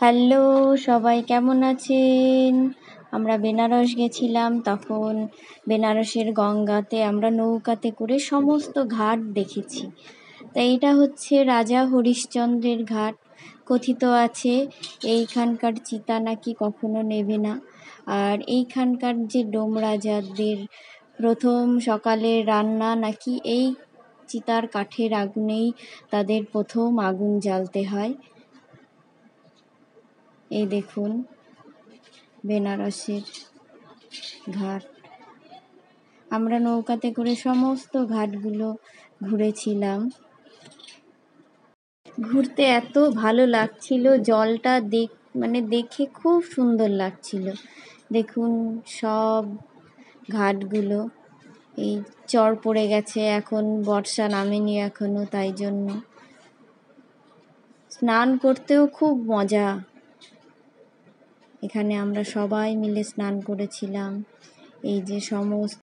Hello সবাই, কেমন আছেন? আমরা বেনারস গেছিলাম, তখন বেনারসের গঙ্গাতে আমরা নৌকাতে করে সমস্ত ঘাট দেখেছি। তা এটা হচ্ছে রাজা হরিশ্চন্দ্রের ঘাট। কথিত আছে এইখানকার চিতা নাকি কখনো নেবে না, আর এইখানকার যে ডোম রাজাদের প্রথম সকালের রান্না নাকি এই চিতার কাঠের আগুনেই তাদের প্রথম আগুন জ্বালতে হয়। এই দেখুন বেনারসের ঘাট। আমরা নৌকাতে করে সমস্ত ঘাটগুলো ঘুরেছিলাম। ঘুরতে এত ভালো লাগছিল, জলটা দেখে খুব সুন্দর লাগছিল। দেখুন সব ঘাটগুলো, এই চর পড়ে গেছে, এখন বর্ষা নামেনি এখনো, তাই জন্য স্নান করতেও খুব মজা। এখানে আমরা সবাই মিলে স্নান করেছিলাম। এই যে সমস্ত